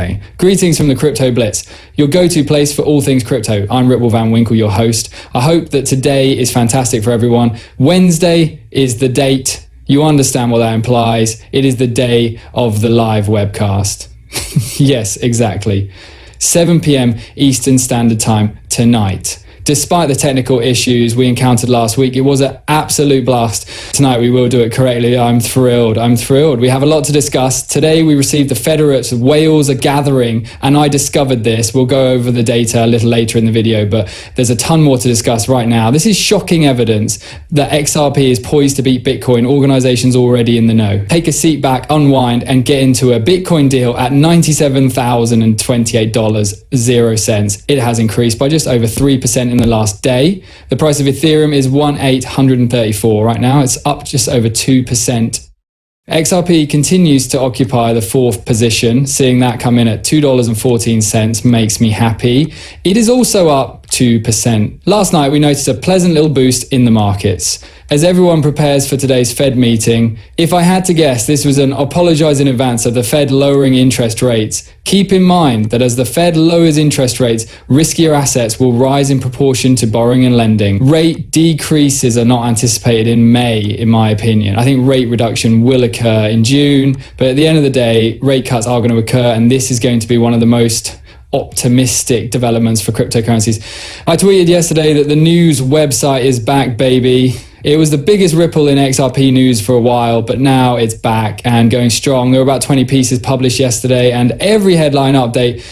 Okay. Greetings from the Crypto Blitz, your go-to place for all things crypto. I'm Ripple Van Winkle, your host. I hope that today is fantastic for everyone. Wednesday is the date. You understand what that implies. It is the day of the live webcast. Yes, exactly. 7 p.m. Eastern Standard Time tonight. Despite the technical issues we encountered last week, it was an absolute blast. Tonight we will do it correctly. I'm thrilled. We have a lot to discuss. Today we received the Federates, whales are gathering, and I discovered this. We'll go over the data a little later in the video, but there's a ton more to discuss right now. This is shocking evidence that XRP is poised to beat Bitcoin. Organizations already in the know. Take a seat back, unwind, and get into a Bitcoin deal at $97,028.00. It has increased by just over 3% in the last day. The price of Ethereum is 1,834 right now. It's up just over 2%. XRP continues to occupy the fourth position. Seeing that come in at $2.14 makes me happy. It is also up 2%. Last night, we noticed a pleasant little boost in the markets. As everyone prepares for today's Fed meeting, if I had to guess, this was an apologize in advance of the Fed lowering interest rates. Keep in mind that as the Fed lowers interest rates, riskier assets will rise in proportion to borrowing and lending. Rate decreases are not anticipated in May, in my opinion. I think rate reduction will occur in June, but at the end of the day, rate cuts are going to occur, and this is going to be one of the most optimistic developments for cryptocurrencies. I tweeted yesterday that the news website is back, baby. It was the biggest ripple in XRP news for a while, but now it's back and going strong. There were about 20 pieces published yesterday, and every headline update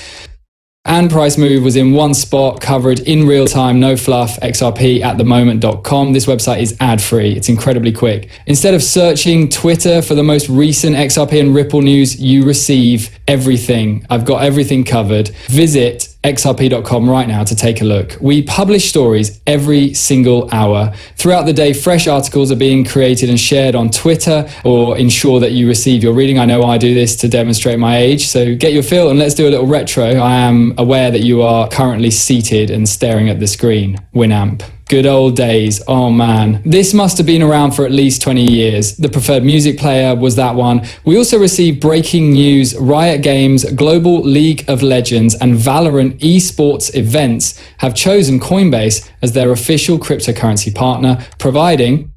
and price move was in one spot, covered in real time, no fluff. xrp@themoment.com. This website is ad-free. It's incredibly quick. Instead of searching Twitter for the most recent XRP and Ripple news, you receive everything. I've got everything covered. Visit xrp.com right now to take a look. We publish stories every single hour. Throughout the day, fresh articles are being created and shared on Twitter or ensure that you receive your reading. I know I do this to demonstrate my age, so get your feel and let's do a little retro. I am aware that you are currently seated and staring at the screen. Winamp. Good old days. Oh man. This must have been around for at least 20 years. The preferred music player was that one. We also received breaking news. Riot Games, Global League of Legends, and Valorant esports events have chosen Coinbase as their official cryptocurrency partner, providing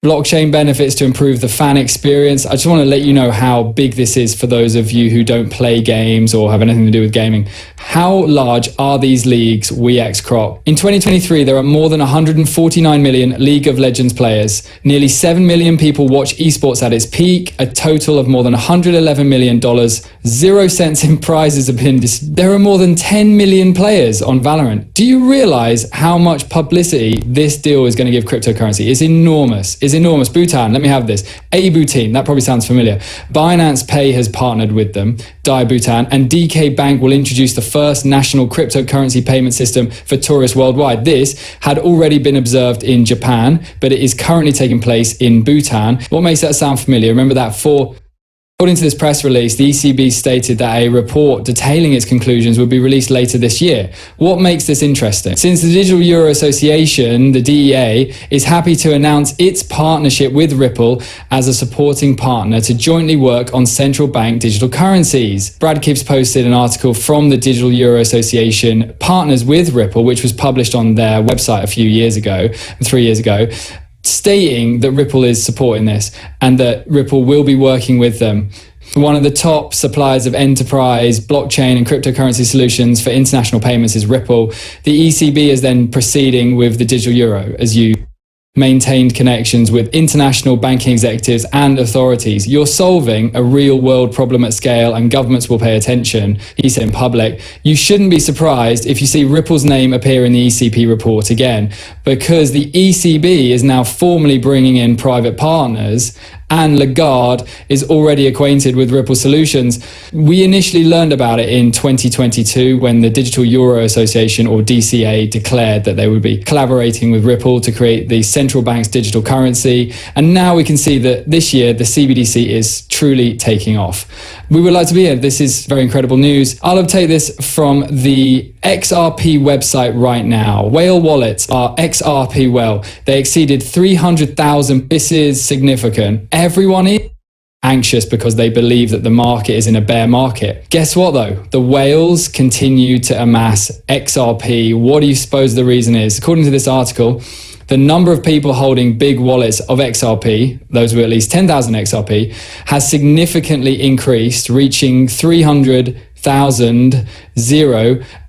blockchain benefits to improve the fan experience. I just want to let you know how big this is for those of you who don't play games or have anything to do with gaming. How large are these leagues, xrp? In 2023, there are more than 149 million League of Legends players. Nearly 7 million people watch esports at its peak. A total of more than $111 million. 0 cents in prizes have been There are more than 10 million players on Valorant. Do you realize how much publicity this deal is going to give cryptocurrency? It's enormous. It's enormous. Bhutan, let me have this. Bhutan, that probably sounds familiar. Binance Pay has partnered with them, Dai Bhutan, and DK Bank will introduce the first national cryptocurrency payment system for tourists worldwide. This had already been observed in Japan, but it is currently taking place in Bhutan. What makes that sound familiar? Remember that According to this press release, the ECB stated that a report detailing its conclusions would be released later this year. What makes this interesting? Since the Digital Euro Association, the DEA, is happy to announce its partnership with Ripple as a supporting partner to jointly work on central bank digital currencies. Brad Gibbs posted an article from the Digital Euro Association partners with Ripple, which was published on their website a few years ago, 3 years ago, stating that Ripple is supporting this and that Ripple will be working with them. One of the top suppliers of enterprise, blockchain and cryptocurrency solutions for international payments is Ripple. The ECB is then proceeding with the digital euro as you maintained connections with international banking executives and authorities. You're solving a real world problem at scale and governments will pay attention, he said in public. You shouldn't be surprised if you see Ripple's name appear in the ECB report again, because the ECB is now formally bringing in private partners and Lagarde is already acquainted with Ripple solutions. We initially learned about it in 2022 when the Digital Euro Association, or DCA, declared that they would be collaborating with Ripple to create the central bank's digital currency. And now we can see that this year the CBDC is truly taking off. We would like to be here. This is very incredible news. I'll update this from the XRP website right now. Whale wallets are XRP well. They exceeded 300,000. This is significant. Everyone anxious because they believe that the market is in a bear market. Guess what though? The whales continue to amass XRP. What do you suppose the reason is? According to this article, the number of people holding big wallets of XRP, those with at least 10,000 XRP, has significantly increased, reaching 300,000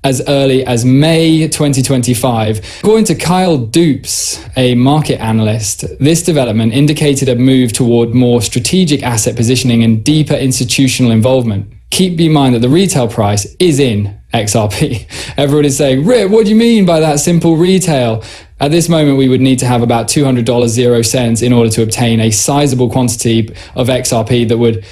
as early as May 2025. According to Kyle Dupes, a market analyst, this development indicated a move toward more strategic asset positioning and deeper institutional involvement. Keep in mind that the retail price is in XRP. Everyone is saying, Rip, what do you mean by that simple retail? At this moment, we would need to have about $200.00 in order to obtain a sizable quantity of XRP that would